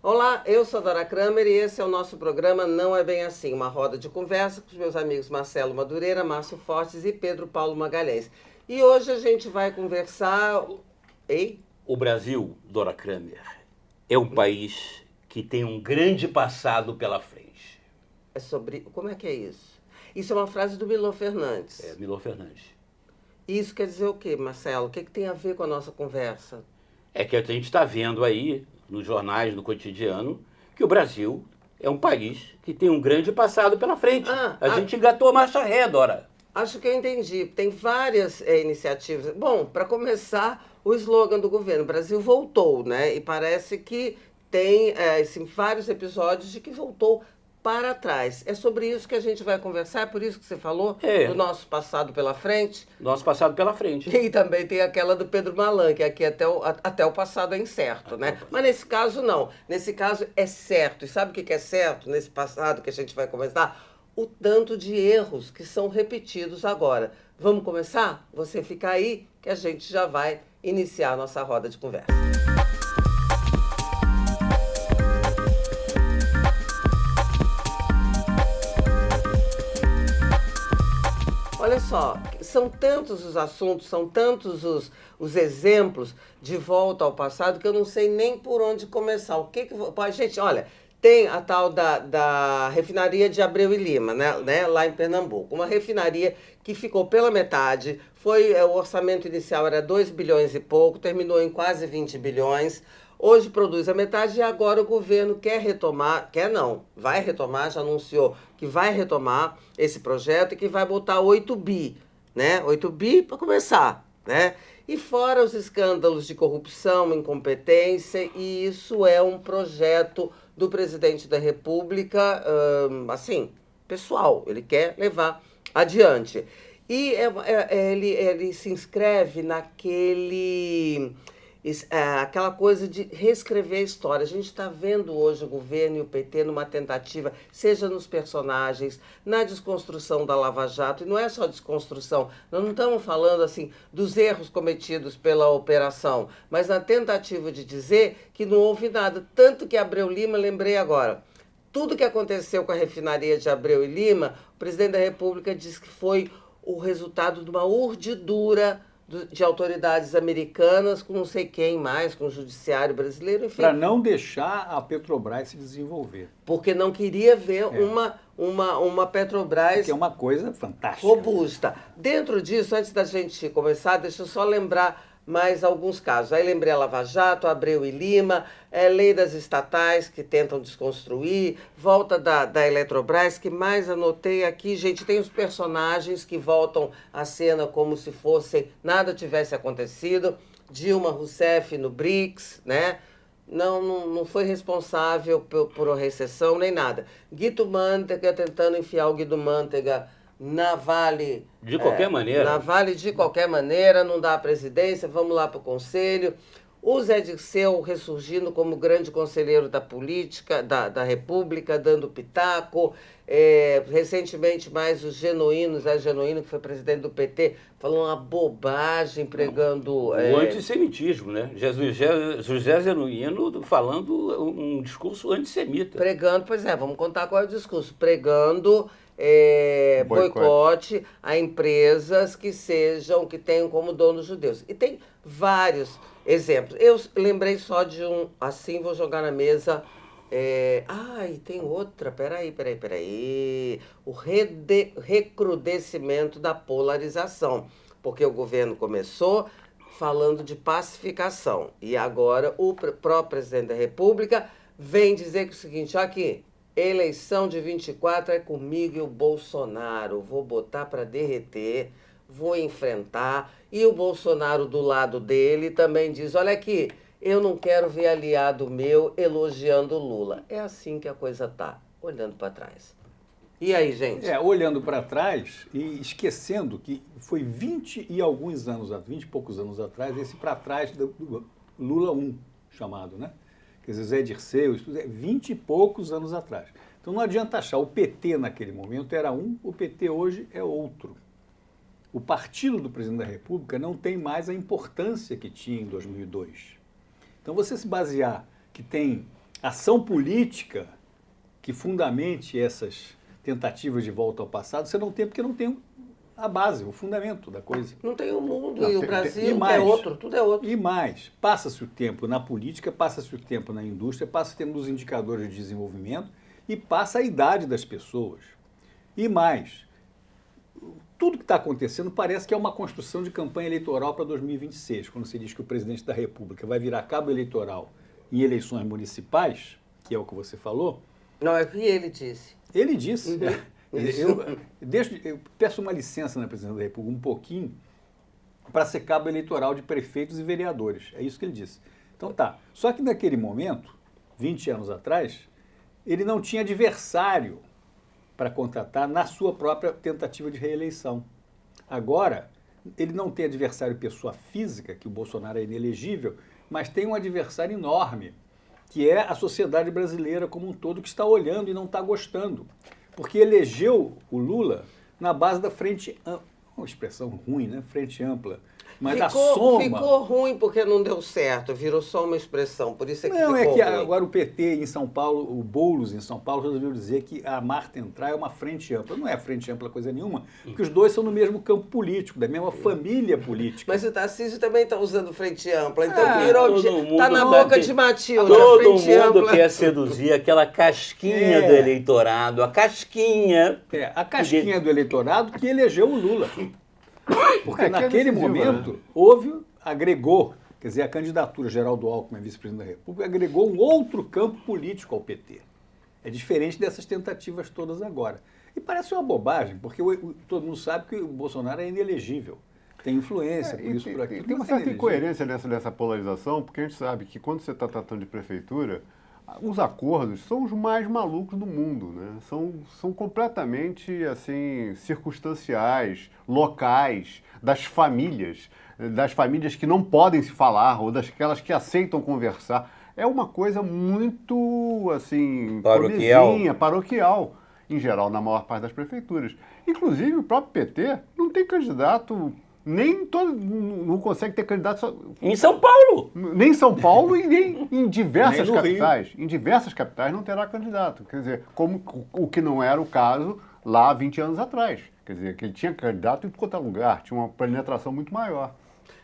Olá, eu sou a Dora Kramer e esse é o nosso programa Não é Bem Assim, uma roda de conversa com os meus amigos Marcelo Madureira, Márcio Fortes e Pedro Paulo Magalhães. E hoje a gente vai conversar... Ei? O Brasil, Dora Kramer, é um país que tem um grande passado pela frente. É sobre... Como é que é isso? Isso é uma frase do Milor Fernandes. É, Milor Fernandes. Isso quer dizer o quê, Marcelo? O que tem a ver com a nossa conversa? É que a gente está vendo aí, nos jornais, no cotidiano, que o Brasil é um país que tem um grande passado pela frente. A gente engatou a marcha ré, Dora. Acho que eu entendi. Tem várias iniciativas. Bom, para começar, o slogan do governo, Brasil voltou, né? E parece que tem assim, vários episódios de que voltou para trás. É sobre isso que a gente vai conversar, é por isso que você falou do nosso passado pela frente. Nosso passado pela frente. E também tem aquela do Pedro Malan, que aqui até o passado é incerto, né? Mas nesse caso não. Nesse caso é certo. E sabe o que é certo nesse passado que a gente vai conversar? O tanto de erros que são repetidos agora. Vamos começar? Você fica aí que a gente já vai iniciar a nossa roda de conversa. Olha só, são tantos os assuntos, são tantos os exemplos de volta ao passado que eu não sei nem por onde começar. Gente, olha, tem a tal da refinaria de Abreu e Lima, né, lá em Pernambuco. Uma refinaria que ficou pela metade, o orçamento inicial era 2 bilhões e pouco, terminou em quase 20 bilhões. Hoje produz a metade e agora o governo quer retomar, vai retomar, já anunciou que vai retomar esse projeto e que vai botar 8 bi, né? 8 bi para começar, né? E fora os escândalos de corrupção, incompetência, e isso é um projeto do presidente da República, assim, pessoal, ele quer levar adiante. E ele se inscreve aquela coisa de reescrever a história. A gente está vendo hoje o governo e o PT numa tentativa, seja nos personagens, na desconstrução da Lava Jato, e não é só desconstrução, nós não estamos falando assim dos erros cometidos pela operação, mas na tentativa de dizer que não houve nada, tanto que Abreu Lima, lembrei agora, tudo que aconteceu com a refinaria de Abreu e Lima, o presidente da República disse que foi o resultado de uma urdidura de autoridades americanas com não sei quem mais, com o judiciário brasileiro, enfim. Para não deixar a Petrobras se desenvolver. Porque não queria ver uma Petrobras... Que é uma coisa fantástica. Robusta. Dentro disso, antes da gente começar, deixa eu só lembrar mais alguns casos. Aí lembrei a Lava Jato, Abreu e Lima, lei das estatais que tentam desconstruir, volta da Eletrobras, que mais anotei aqui, gente, tem os personagens que voltam à cena como se nada tivesse acontecido, Dilma Rousseff no BRICS, né? Não foi responsável por uma recessão nem nada. Guido Mantega tentando enfiar o Guido Mantega na Vale... De qualquer maneira. Na Vale de qualquer maneira, não dá a presidência, vamos lá para o Conselho. O Zé Dirceu ressurgindo como grande conselheiro da política, da República, dando pitaco. Recentemente, mais o Genuíno, Zé Genuíno, que foi presidente do PT, falou uma bobagem, pregando... O antissemitismo, né? José Genuíno falando um discurso antissemita. Pregando, vamos contar qual é o discurso. Pregando... boicote a empresas que tenham como donos judeus. E tem vários exemplos. Eu lembrei só de um, assim vou jogar na mesa. E tem outra, peraí. O recrudescimento da polarização. Porque o governo começou falando de pacificação. E agora o próprio presidente da República vem dizer que o seguinte, aqui, eleição de 24 é comigo e o Bolsonaro. Vou botar para derreter, vou enfrentar. E o Bolsonaro do lado dele também diz, olha aqui, eu não quero ver aliado meu elogiando o Lula. É assim que a coisa tá, olhando para trás. E aí, gente? Olhando para trás e esquecendo que foi 20 e poucos anos atrás, esse para trás do Lula 1, chamado, né? Quer dizer, Zé Dirceu, isso tudo é 20 e poucos anos atrás. Então não adianta achar, o PT naquele momento era um, o PT hoje é outro. O partido do presidente da República não tem mais a importância que tinha em 2002. Então você se basear que tem ação política que fundamente essas tentativas de volta ao passado, você não tem, porque não tem a base, o fundamento da coisa. Não tem o mundo Não, e o Brasil é outro, tudo é outro. E mais, passa-se o tempo na política, passa-se o tempo na indústria, passa-se o tempo nos indicadores de desenvolvimento e passa a idade das pessoas. E mais, tudo que está acontecendo parece que é uma construção de campanha eleitoral para 2026, quando se diz que o presidente da República vai virar cabo eleitoral em eleições municipais, que é o que você falou. Não, é o que ele disse. Ele disse. Eu peço uma licença na presidência da República, um pouquinho, para ser cabo eleitoral de prefeitos e vereadores. É isso que ele disse. Então tá. Só que naquele momento, 20 anos atrás, ele não tinha adversário para contratar na sua própria tentativa de reeleição. Agora, ele não tem adversário pessoa física, que o Bolsonaro é inelegível, mas tem um adversário enorme, que é a sociedade brasileira como um todo, que está olhando e não está gostando. Porque elegeu o Lula na base da frente ampla, uma expressão ruim, né? Frente ampla. Mas a soma... Ficou ruim porque não deu certo, virou só uma expressão, por isso é que não, ficou que ruim. Agora o PT em São Paulo, o Boulos em São Paulo, resolveu dizer que a Marta entrar é uma frente ampla. Não é frente ampla coisa nenhuma, porque os dois são no mesmo campo político, da mesma família política. Mas o Tarcísio também está usando frente ampla, então virou... Está na tá boca de Matilde, todo frente mundo ampla. quer seduzir aquela casquinha do eleitorado, a casquinha. A casquinha do eleitorado que elegeu o Lula. Porque naquele momento, né? agregou, quer dizer, a candidatura Geraldo Alckmin, vice-presidente da República, agregou um outro campo político ao PT. É diferente dessas tentativas todas agora. E parece uma bobagem, porque todo mundo sabe que o Bolsonaro é inelegível. Tem influência, por isso, por aquilo. Tem uma certa incoerência dessa polarização, porque a gente sabe que quando você está tratando de prefeitura, os acordos são os mais malucos do mundo, né? São completamente assim, circunstanciais, locais, das famílias que não podem se falar, ou daquelas que aceitam conversar. É uma coisa muito assim, paroquial, em geral, na maior parte das prefeituras. Inclusive, o próprio PT não tem candidato. Não consegue ter candidato em São Paulo. Nem em São Paulo e nem em diversas capitais. Rio. Em diversas capitais não terá candidato. Quer dizer, como o que não era o caso lá há 20 anos atrás. Quer dizer, que ele tinha candidato em qualquer lugar, tinha uma penetração muito maior.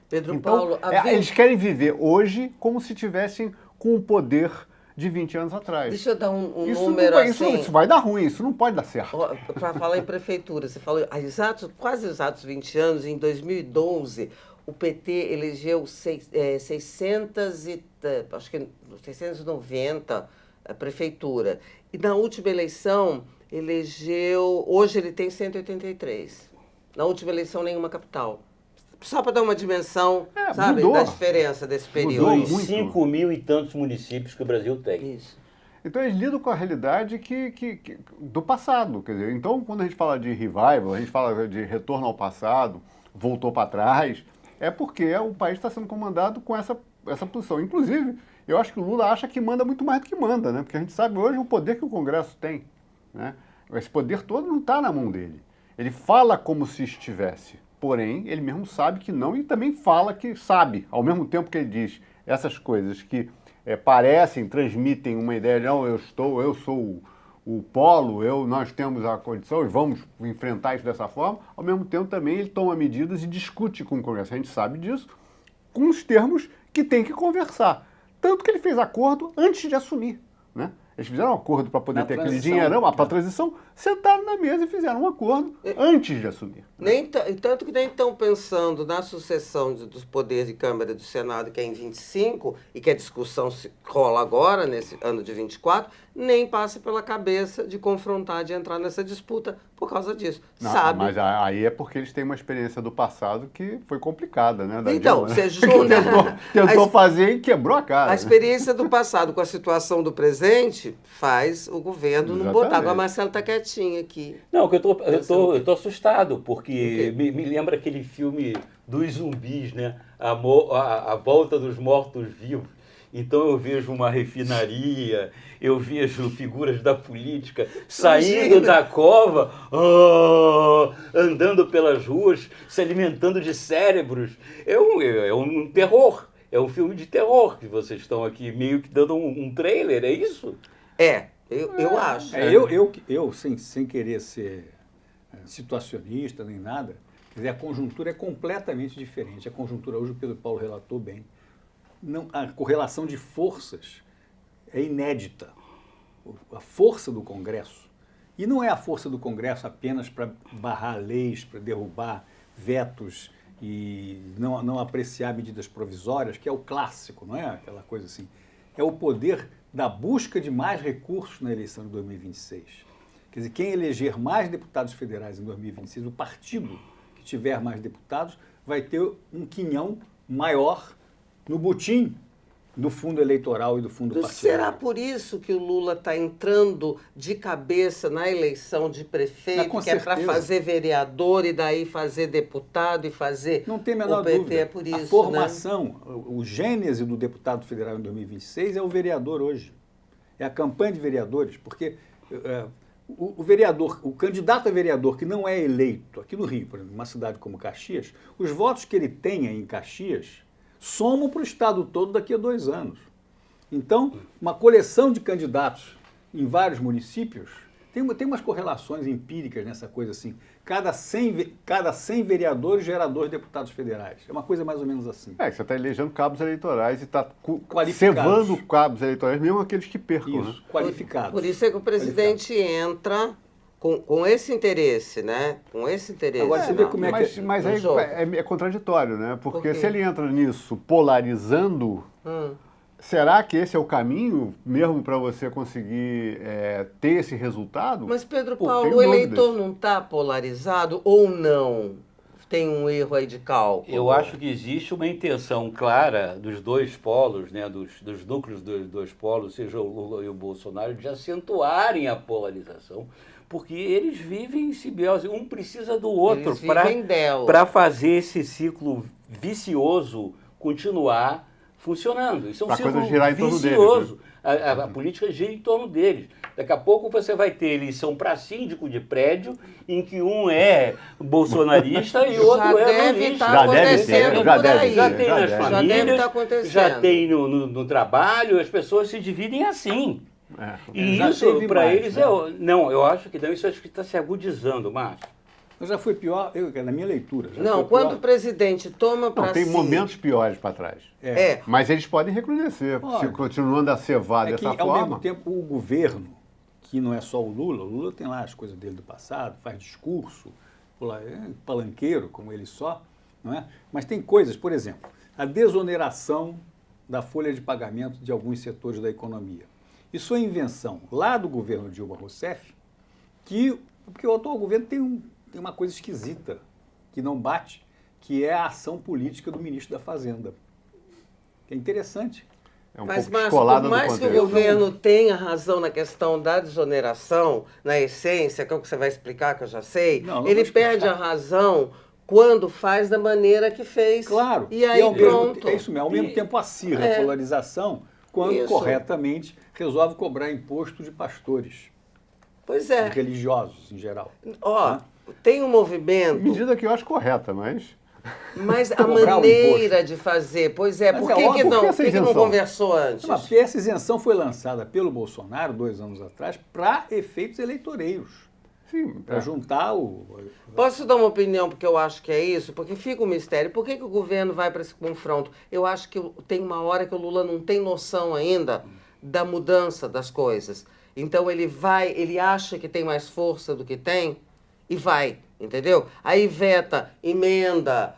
Pedro então, Paulo, eles querem viver hoje como se tivessem com o poder de 20 anos atrás. Deixa eu dar um número assim... Isso vai dar ruim, isso não pode dar certo. Para falar em prefeitura, você falou quase exatos 20 anos, em 2012, o PT elegeu 690 prefeitura. E na última eleição, hoje ele tem 183. Na última eleição, nenhuma capital. Só para dar uma dimensão, sabe, da diferença desse período. Dos 5 mil e tantos municípios que o Brasil tem. Isso. Então eles lidam com a realidade do passado. Quer dizer, então quando a gente fala de revival, a gente fala de retorno ao passado, voltou para trás, é porque o país está sendo comandado com essa posição. Inclusive, eu acho que o Lula acha que manda muito mais do que manda, né? Porque a gente sabe hoje o poder que o Congresso tem, né? Esse poder todo não está na mão dele. Ele fala como se estivesse. Porém, ele mesmo sabe que não e também fala que sabe. Ao mesmo tempo que ele diz essas coisas que transmitem uma ideia de não, eu sou o polo, nós temos a condição e vamos enfrentar isso dessa forma. Ao mesmo tempo também ele toma medidas e discute com o Congresso. A gente sabe disso, com os termos que tem que conversar. Tanto que ele fez acordo antes de assumir, né? Eles fizeram um acordo para poder ter aquele dinheirão, para a transição, sentaram na mesa e fizeram um acordo antes de assumir. Tanto que nem estão pensando na sucessão dos poderes de Câmara e do Senado, que é em 25, e que a discussão se rola agora, nesse ano de 24, nem passa pela cabeça de confrontar, de entrar nessa disputa por causa disso. Não, sabe? Mas aí é porque eles têm uma experiência do passado que foi complicada, né? Então, Dilma, você junta... tentou fazer e quebrou a cara. A experiência do passado com a situação do presente faz o governo não botar. Agora, Marcelo está quietinho aqui. Não, que eu tô assustado, porque me lembra aquele filme dos zumbis, né? A volta dos mortos-vivos. Então eu vejo uma refinaria, eu vejo figuras da política saindo da cova, andando pelas ruas, se alimentando de cérebros. É um terror. É um filme de terror que vocês estão aqui meio que dando um trailer, é isso? Eu acho. Eu sem querer ser situacionista nem nada, quer dizer, a conjuntura é completamente diferente. A conjuntura, hoje o Pedro Paulo relatou bem, a correlação de forças é inédita. A força do Congresso, e não é a força do Congresso apenas para barrar leis, para derrubar vetos e não apreciar medidas provisórias, que é o clássico, não é aquela coisa assim. É o poder da busca de mais recursos na eleição de 2026. Quer dizer, quem eleger mais deputados federais em 2026, o partido que tiver mais deputados, vai ter um quinhão maior no butim do fundo eleitoral e do fundo partidário. Será por isso que o Lula está entrando de cabeça na eleição de prefeito, que é para fazer vereador e daí fazer deputado e fazer não tem a menor o PT? dúvida. É por isso, a formação, o gênese do deputado federal em 2026 é o vereador hoje. É a campanha de vereadores, porque o vereador, o candidato a vereador que não é eleito, aqui no Rio, por exemplo, uma cidade como Caxias, os votos que ele tenha em Caxias somam para o estado todo daqui a 2 anos. Então, uma coleção de candidatos em vários municípios, tem umas correlações empíricas nessa coisa assim, cada 100 vereadores gera 2 deputados federais. É uma coisa mais ou menos assim. Você está elegendo cabos eleitorais e está Qualificados. cevando cabos eleitorais, mesmo aqueles que percam. Isso, né? qualificados. Por isso é que o presidente entra com esse interesse, né? Com esse interesse. Agora você vê como é que... Mas aí é contraditório, né? Porque Por quê? se ele entra nisso polarizando, será que esse é o caminho mesmo para você conseguir ter esse resultado? Mas, Pedro Pô, Paulo, tenho o eleitor dúvidas. não está polarizado ou não? Tem um erro aí de cálculo? Eu acho que existe uma intenção clara dos 2 polos, né, dos núcleos dos 2 polos, seja o Lula e o Bolsonaro, de acentuarem a polarização, porque eles vivem em simbiose, um precisa do outro para fazer esse ciclo vicioso continuar funcionando. Isso é um Pra ciclo coisa girar em torno vicioso. deles, A política gira em torno deles. Daqui a pouco você vai ter eleição para síndico de prédio, em que um é bolsonarista e outro é lulista. Já deve estar acontecendo. Já tem nas Já deve famílias, estar acontecendo. já tem no trabalho, as pessoas se dividem assim. E Já isso, teve para mais, eles, né? não, eu acho que não, isso acho que está se agudizando, Márcio. Mas já foi pior, na minha leitura. Não, foi quando pior. o presidente toma para Não, tem si... momentos piores para trás. Mas eles podem recrudescer, se continuando a cevar dessa Ao forma. mesmo tempo, o governo, que não é só o Lula tem lá as coisas dele do passado, faz discurso, palanqueiro, como ele só, não é? Mas tem coisas, por exemplo, a desoneração da folha de pagamento de alguns setores da economia. Isso é invenção lá do governo Dilma Rousseff, porque o atual governo tem uma coisa esquisita, que não bate, que é a ação política do ministro da Fazenda. Que é interessante. É um Mas, pouco Márcio, descolado por do mais que o contexto. governo tenha razão na questão da desoneração, na essência, que é o que você vai explicar, que eu já sei, Não ele vou explicar. perde a razão quando faz da maneira que fez. Claro. E aí pronto. É isso mesmo. Ao mesmo tempo acirra a polarização quando Isso. corretamente resolve cobrar imposto de pastores, Pois de é. religiosos em geral. Ó, tem um movimento, Medida que eu acho correta, mas... mas a Cobrar o maneira de fazer, pois é, Mas por é que, óbvio, que não, por que por essa que, que não isenção? conversou antes? Mas porque essa isenção foi lançada pelo Bolsonaro 2 anos atrás para efeitos eleitoreiros. Sim, Para juntar o... Posso dar uma opinião, porque eu acho que é isso? Porque fica um mistério. Por que o governo vai para esse confronto? Eu acho que tem uma hora que o Lula não tem noção ainda da mudança das coisas. Então ele acha que tem mais força do que tem e vai, entendeu? Aí veta, emenda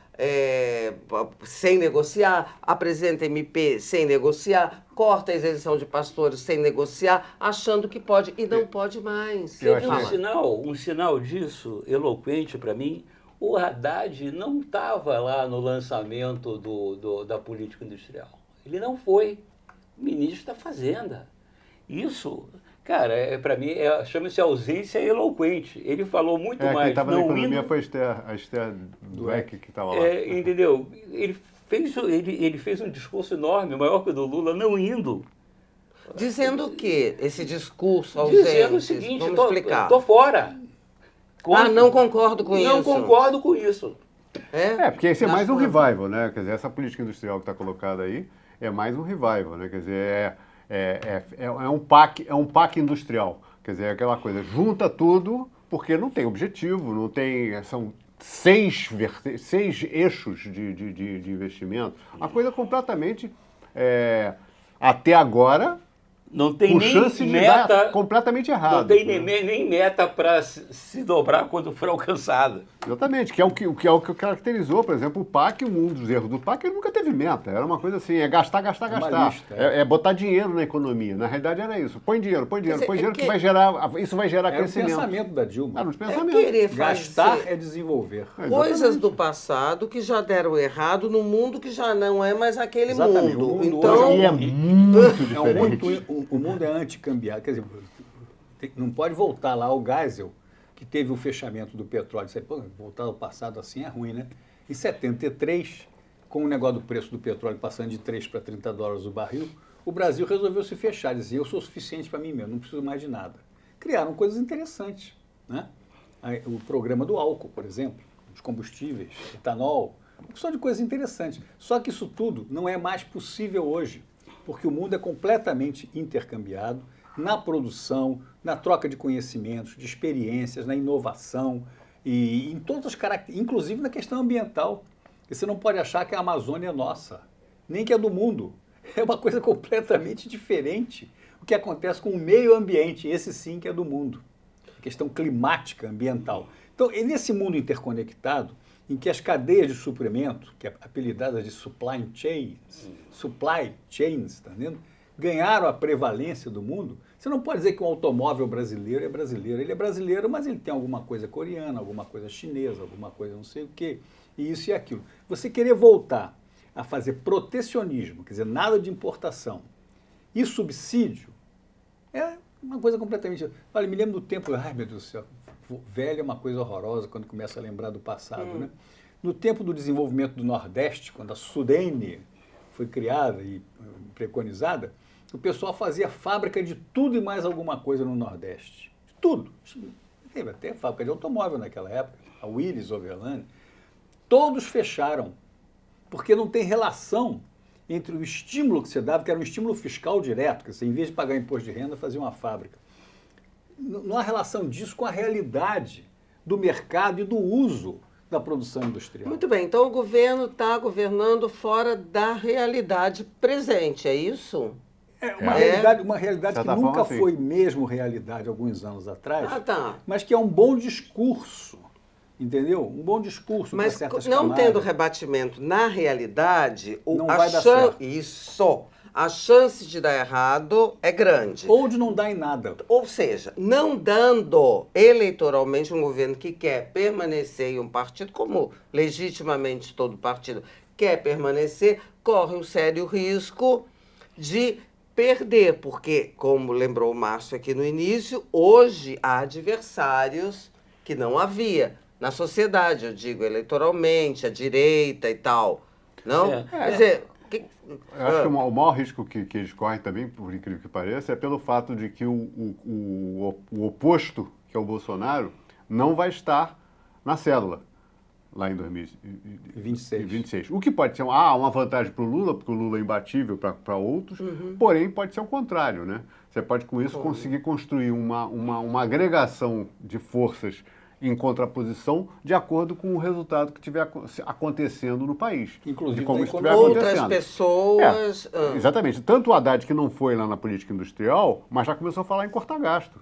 sem negociar, apresenta MP sem negociar, corta a isenção de pastores sem negociar, achando que pode e não pode mais. Eu Teve achei- um sinal disso, eloquente para mim, o Haddad não estava lá no lançamento da política industrial. Ele não foi ministro da Fazenda. Isso, cara, para mim, chama-se ausência eloquente. Ele falou muito quem mais estava na não economia indo... foi a Esther Dweck que estava lá. entendeu? Ele fez um discurso enorme, maior que o do Lula, não indo. Dizendo o quê? Esse discurso ausente? Dizendo o seguinte, vamos explicar. tô fora. Não concordo com isso. Não concordo com isso. Porque esse é Nas mais um plantas. revival, né? Quer dizer, essa política industrial que está colocada aí é mais um revival, né? Quer dizer, é um PAC industrial. Quer dizer, é aquela coisa, junta tudo, porque não tem objetivo, não tem. São seis eixos de investimento. Uma coisa completamente, até agora, Não tem com nem chance de meta, dar completamente errado. não tem né? nem meta para se dobrar quando for alcançada. Exatamente, que é o que caracterizou, por exemplo, o PAC, um dos erros do PAC, ele nunca teve meta. Era uma coisa assim, é gastar, gastar, Uma gastar. lista, É botar dinheiro na economia. Na realidade era isso. Põe dinheiro, Quer dizer, que vai gerar, isso vai gerar Era o crescimento. pensamento da Dilma. Era um É pensamento. querer Gastar fazer é desenvolver. coisas do passado que já deram errado no mundo que já não é mais aquele Exatamente, o mundo. mundo Então, hoje E é muito diferente. O mundo é anticambiário. Quer dizer, não pode voltar lá ao Geisel, que teve o fechamento do petróleo. Você, pô, voltar ao passado assim é ruim, né? Em 73, com o negócio do preço do petróleo passando de 3 para 30 dólares o barril, o Brasil resolveu se fechar. Dizia, eu sou suficiente para mim mesmo, não preciso mais de nada. Criaram coisas interessantes, né? O programa do álcool, por exemplo, os combustíveis, etanol, só de coisas interessantes. Só que isso tudo não é mais possível hoje, porque o mundo é completamente intercambiado na produção, na troca de conhecimentos, de experiências, na inovação e em todas as características, inclusive na questão ambiental. E você não pode achar que a Amazônia é nossa, nem que é do mundo. É uma coisa completamente diferente o que acontece com o meio ambiente, esse sim que é do mundo. A questão climática, ambiental. Então, é nesse mundo interconectado, em que as cadeias de suprimento, que é apelidadas de supply chains, tá vendo? Ganharam a prevalência do mundo. Você não pode dizer que um automóvel brasileiro é brasileiro. Ele é brasileiro, mas ele tem alguma coisa coreana, alguma coisa chinesa, alguma coisa não sei o quê, e isso e aquilo. Você querer voltar a fazer protecionismo, quer dizer, nada de importação, e subsídio, é uma coisa completamente... Olha, me lembro do tempo... Ai, meu Deus do céu, velho é uma coisa horrorosa quando começa a lembrar do passado, né? No tempo do desenvolvimento do Nordeste, quando a Sudene foi criada e preconizada, o pessoal fazia fábrica de tudo e mais alguma coisa no Nordeste. De tudo. Teve até fábrica de automóvel naquela época, a Willys, Overland. Todos fecharam, porque não tem relação entre o estímulo que você dava, que era um estímulo fiscal direto, que você, em vez de pagar imposto de renda, fazia uma fábrica. Não há relação disso com a realidade do mercado e do uso da produção industrial. muito bem, então o governo está governando fora da realidade presente, é isso? É uma realidade De que certa nunca forma, sim. foi mesmo realidade alguns anos atrás, Ah, tá. mas que é um bom discurso, entendeu? Um bom discurso para Mas certas não camadas. tendo rebatimento na realidade, Não vai dar certo. Isso, a chance de dar errado é grande. Ou de não dar em nada. Ou seja, não dando eleitoralmente um governo que quer permanecer em um partido, como legitimamente todo partido quer permanecer, corre um sério risco de perder, porque, como lembrou o Márcio aqui no início, hoje há adversários que não havia na sociedade, eu digo, eleitoralmente, a direita e tal. Não? Quer dizer... Eu acho que o maior risco que eles correm também, por incrível que pareça, é pelo fato de que o oposto, que é o Bolsonaro, não vai estar na cédula lá em 2026. O que pode ser uma vantagem para o Lula, porque o Lula é imbatível para outros, porém pode ser o contrário, né? Você pode com isso conseguir construir uma agregação de forças em contraposição de acordo com o resultado que estiver acontecendo no país. Inclusive de como da isso estiver economia. Outras acontecendo. pessoas... Exatamente. Tanto o Haddad, que não foi lá na política industrial, mas já começou a falar em cortar gasto.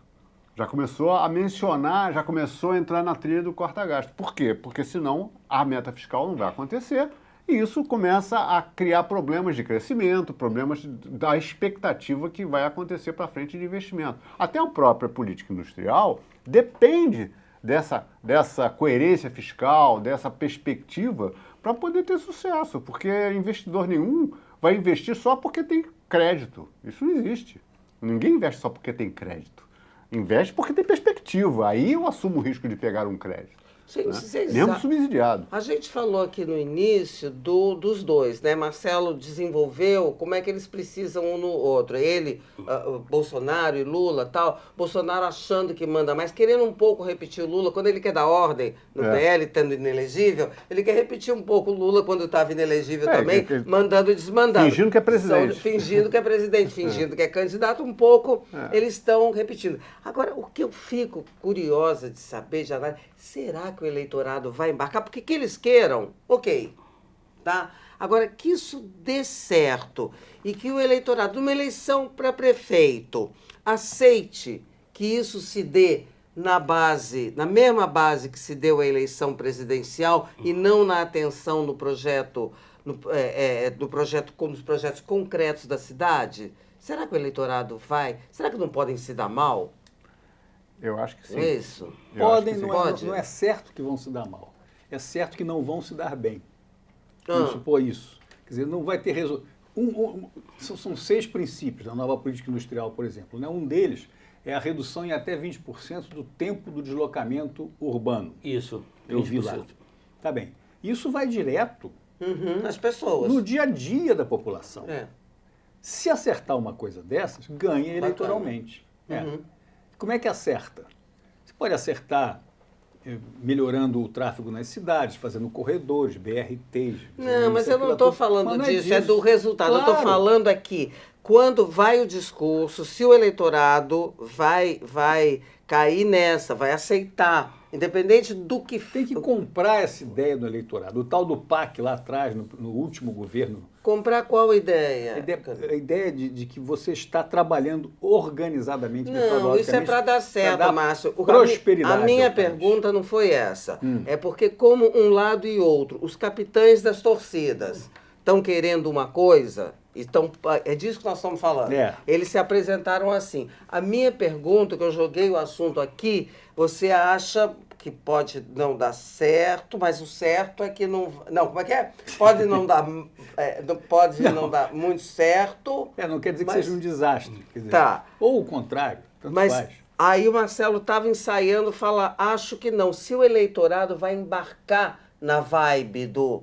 Já começou a mencionar, já começou a entrar na trilha do corta gasto. Por quê? Porque senão a meta fiscal não vai acontecer e isso começa a criar problemas de crescimento, problemas da expectativa que vai acontecer para frente de investimento. Até a própria política industrial depende dessa coerência fiscal, dessa perspectiva para poder ter sucesso, porque investidor nenhum vai investir só porque tem crédito. Isso não existe. Ninguém investe só porque tem crédito. Investe porque tem perspectiva. Aí eu assumo o risco de pegar um crédito. Gente, né? vocês Mesmo já- subsidiado. A gente falou aqui no início dos dois, né? Marcelo desenvolveu como é que eles precisam um no outro. Ele, o Bolsonaro e Lula tal. Bolsonaro achando que manda mais, querendo um pouco repetir o Lula. Quando ele quer dar ordem no PL, estando inelegível, ele quer repetir um pouco o Lula quando estava inelegível também, mandando e desmandando. Fingindo que é presidente. Fingindo que é presidente, fingindo que é candidato, um pouco eles estão repetindo. Agora, o que eu fico curiosa de saber, de análise, será que o eleitorado vai embarcar? Porque que eles queiram, ok, tá? Agora, que isso dê certo e que o eleitorado, numa eleição para prefeito, aceite que isso se dê na base, na mesma base que se deu a eleição presidencial e não na atenção no projeto, do projeto como os projetos concretos da cidade? Será que o eleitorado vai? Será que não podem se dar mal? Eu acho que sim. Não é isso? Eu acho que Podem, sim. não é certo que vão se dar mal. É certo que não vão se dar bem. Ah. Vamos supor isso. Quer dizer, não vai ter resultado. São 6 princípios da nova política industrial, por exemplo, né? Um deles é a redução em até 20% do tempo do deslocamento urbano. Isso. Eu vi lá. 20%. Tá bem. Isso vai direto As pessoas. no dia a dia da população. É. Se acertar uma coisa dessas, ganha eleitoralmente. É. Como é que acerta? Você pode acertar melhorando o tráfego nas cidades, fazendo corredores, BRTs. Não, mas eu não estou falando Mas não disso, é do resultado. Eu estou Claro. falando aqui, quando vai o discurso, se o eleitorado vai cair nessa, vai aceitar, independente do que... Tem que comprar essa ideia do eleitorado. O tal do PAC lá atrás, no último governo, Comprar qual ideia? a ideia de que você está trabalhando organizadamente, Não, isso é metodologicamente, para dar certo, dar Márcio. prosperidade A minha ao país. pergunta não foi essa. É porque, como um lado e outro, os capitães das torcidas estão querendo uma coisa, é disso que nós estamos falando. É. Eles se apresentaram assim. A minha pergunta, que eu joguei o assunto aqui, você acha que pode não dar certo, mas o certo é que não... Não, como é que é? Pode não dar, não dar muito certo. Não quer dizer que Mas- seja um desastre. Quer dizer, Tá. Ou o contrário, tanto Mas faz. aí o Marcelo estava ensaiando falar, acho que não. Se o eleitorado vai embarcar na vibe do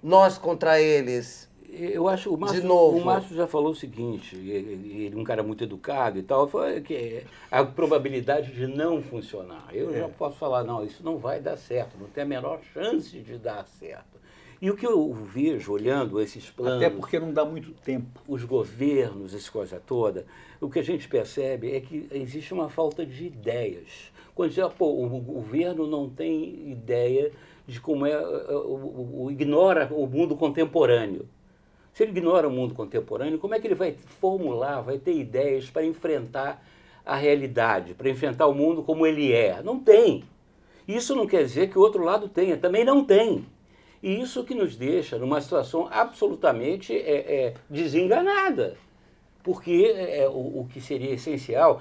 nós contra eles, Eu acho o Márcio, De novo. o Márcio já falou o seguinte, ele é um cara muito educado e tal, foi que a probabilidade de não funcionar. Eu já posso falar, não, isso não vai dar certo, não tem a menor chance de dar certo. E o que eu vejo olhando esses planos, Até porque não dá muito tempo. os governos, essa coisa toda, o que a gente percebe é que existe uma falta de ideias. Quando diz, o governo não tem ideia de como ignora o mundo contemporâneo. Se ele ignora o mundo contemporâneo, como é que ele vai formular, vai ter ideias para enfrentar a realidade, para enfrentar o mundo como ele é? Não tem. Isso não quer dizer que o outro lado tenha, também não tem. E isso que nos deixa numa situação absolutamente desenganada. Porque o que seria essencial,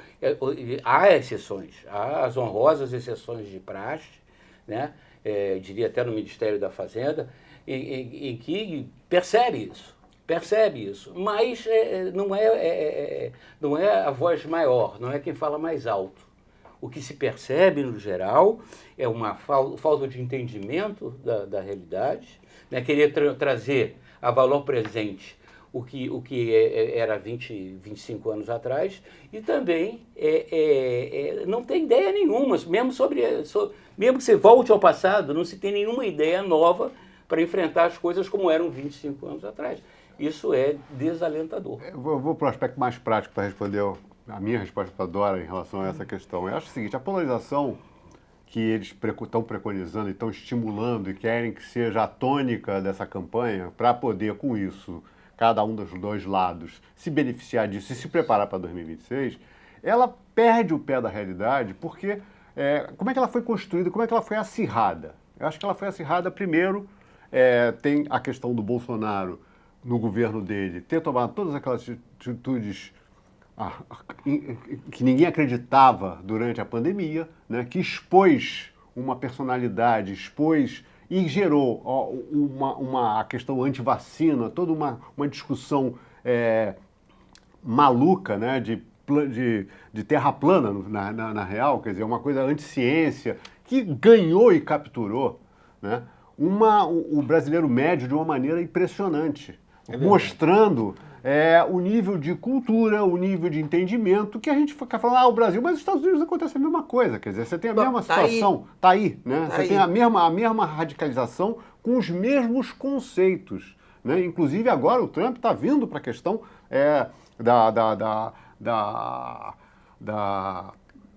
há exceções, há as honrosas exceções de praxe, né? Diria até no Ministério da Fazenda, em que percebe isso, mas não é a voz maior, não é quem fala mais alto. O que se percebe, no geral, é uma falta de entendimento da realidade, né? Querer trazer a valor presente o que era 20, 25 anos atrás, e também não tem ideia nenhuma, mesmo mesmo que você volte ao passado, não se tem nenhuma ideia nova para enfrentar as coisas como eram 25 anos atrás. Isso é desalentador. Eu vou para o aspecto mais prático para responder a minha resposta para a Dora em relação a essa questão. Eu acho o seguinte, a polarização que eles estão preconizando e estão estimulando e querem que seja a tônica dessa campanha para poder, com isso, cada um dos dois lados se beneficiar disso e se preparar para 2026, ela perde o pé da realidade porque como é que ela foi construída, como é que ela foi acirrada? Eu acho que ela foi acirrada primeiro, tem a questão do Bolsonaro no governo dele ter tomado todas aquelas atitudes que ninguém acreditava durante a pandemia, né, que expôs uma personalidade, e gerou a questão anti-vacina, toda uma discussão maluca, né, de terra plana na real, quer dizer, uma coisa anti-ciência, que ganhou e capturou, né, o brasileiro médio de uma maneira impressionante, mostrando o nível de cultura, o nível de entendimento, que a gente fica falando, o Brasil, mas nos Estados Unidos acontece a mesma coisa, quer dizer, você tem a mesma situação, tá aí, né? Você tem a mesma radicalização com os mesmos conceitos, né? Inclusive agora o Trump está vindo para a questão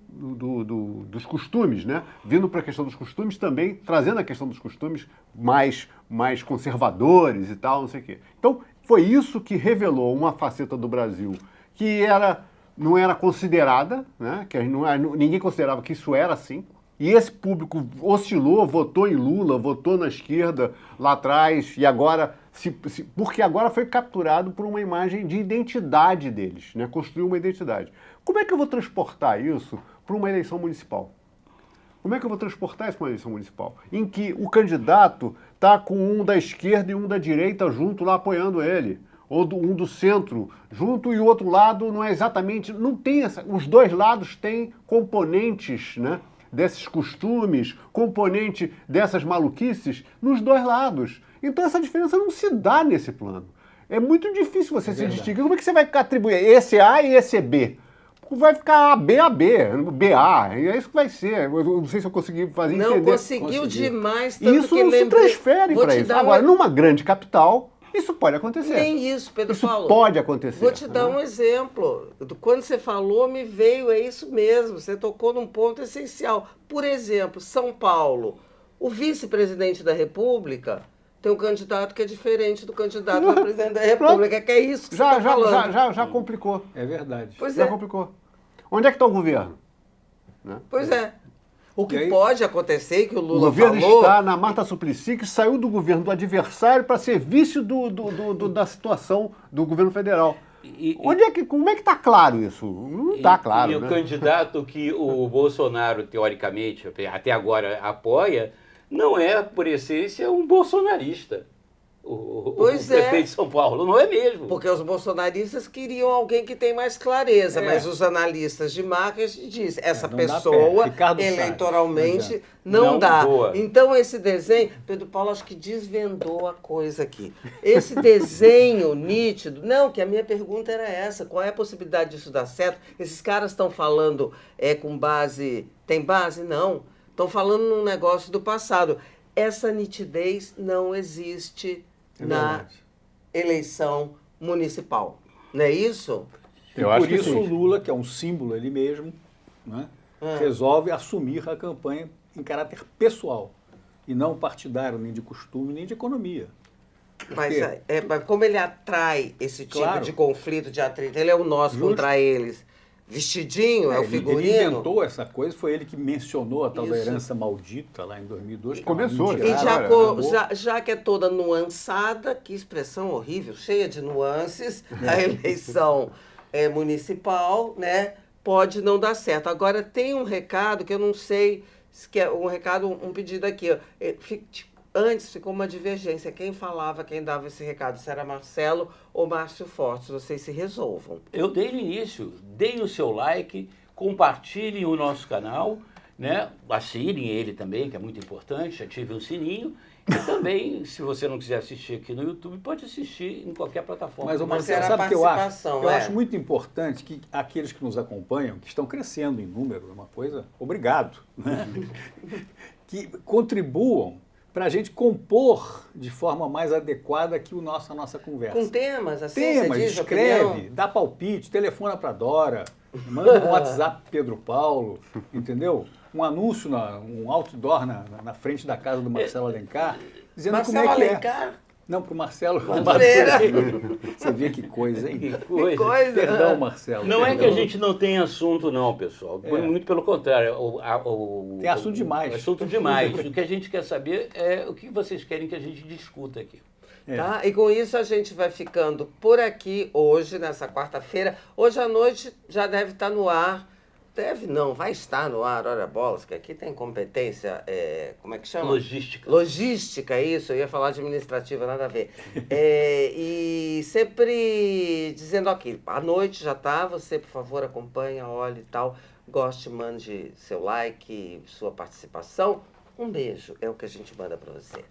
dos costumes, né? Vindo para a questão dos costumes também, trazendo a questão dos costumes mais conservadores e tal, não sei o quê. Então, foi isso que revelou uma faceta do Brasil que não era considerada, né? Que ninguém considerava que isso era assim. E esse público oscilou, votou em Lula, votou na esquerda lá atrás, e agora, porque agora foi capturado por uma imagem de identidade deles, né? Construiu uma identidade. Como é que eu vou transportar isso para uma eleição municipal? Como é que eu vou transportar isso para uma eleição municipal? Em que o candidato está com um da esquerda e um da direita junto lá apoiando ele. Ou um do centro junto e o outro lado não é exatamente... Não tem os dois lados têm componentes, né, desses costumes, componente dessas maluquices nos dois lados. Então essa diferença não se dá nesse plano. É muito difícil você se distinguir. Como é que você vai atribuir esse A e esse B? Vai ficar AB, BA, é isso que vai ser. Eu não sei se eu consegui fazer entender. Não, conseguiu demais. Tanto isso que não se transfere para isso. Agora, numa grande capital, isso pode acontecer. Nem isso, Pedro Paulo. Isso pode acontecer. Vou te dar um exemplo. Quando você falou, me veio, é isso mesmo. Você tocou num ponto essencial. Por exemplo, São Paulo. O vice-presidente da República tem um candidato que é diferente do candidato da presidente da República, que é isso que você está falando. Já complicou. É verdade. Pois já complicou. Onde é que está o governo? Né? Pois é. O que pode acontecer, que o Lula falou... O governo está na Marta Suplicy, que saiu do governo do adversário para ser vice da situação do governo federal. Como é que está claro isso? Não está claro. E o candidato que o Bolsonaro, teoricamente, até agora apoia, não é, por essência, um bolsonarista. O prefeito de São Paulo, não é mesmo. Porque os bolsonaristas queriam alguém que tem mais clareza, mas os analistas de marketing dizem, essa pessoa eleitoralmente não dá. Boa. Então esse desenho, Pedro Paulo acho que desvendou a coisa aqui. Esse desenho nítido, não, que a minha pergunta era essa, qual é a possibilidade disso dar certo? Esses caras estão falando com base, tem base? Não. Estão falando num negócio do passado. Essa nitidez não existe na eleição municipal. Não é isso? Por isso o Lula, que é um símbolo ele mesmo, né, resolve assumir a campanha em caráter pessoal e não partidário, nem de costume, nem de economia. Mas como ele atrai esse tipo de conflito, de atrito, ele é o nosso contra eles. Vestidinho, é o figurino. Ele inventou essa coisa, foi ele que mencionou a tal da herança maldita lá em 2002. Começou. E já que é toda nuançada, que expressão horrível, cheia de nuances, a eleição municipal, né, pode não dar certo. Agora tem um recado que eu não sei, que é um recado, um pedido aqui. Antes ficou uma divergência. Quem falava, quem dava esse recado, se era Marcelo ou Márcio Fortes. Vocês se resolvam. Eu dei no início. Deem o seu like, compartilhem o nosso canal, né? Assinem ele também, que é muito importante, ativem o sininho. E também, se você não quiser assistir aqui no YouTube, pode assistir em qualquer plataforma. Mas, Marcelo, sabe o que eu acho? Eu acho muito importante que aqueles que nos acompanham, que estão crescendo em número, é uma coisa, obrigado, né? Que contribuam para a gente compor de forma mais adequada aqui a nossa conversa. Com temas, assim, temas, escreve, dá palpite, telefona para Dora, manda um WhatsApp para Pedro Paulo, entendeu? Um anúncio, um outdoor na frente da casa do Marcelo Alencar, dizendo Marcelo como é que Alencar? Não, para o Marcelo Madureira. Você vê que coisa, hein? Que coisa. Perdão, Marcelo. Não é que a gente não tem assunto, não, pessoal. Muito pelo contrário. Tem assunto demais. Assunto demais. O que a gente quer saber é o que vocês querem que a gente discuta aqui. Tá? E com isso a gente vai ficando por aqui hoje, nessa quarta-feira. Hoje à noite já deve estar no ar. Deve não, vai estar no ar, olha bolas, que aqui tem competência, como é que chama? Logística. Logística, isso, eu ia falar administrativa, nada a ver. E sempre dizendo aqui, à noite já tá, você por favor acompanha, olha e tal, Goste, mande seu like, sua participação. Um beijo, é o que a gente manda para você.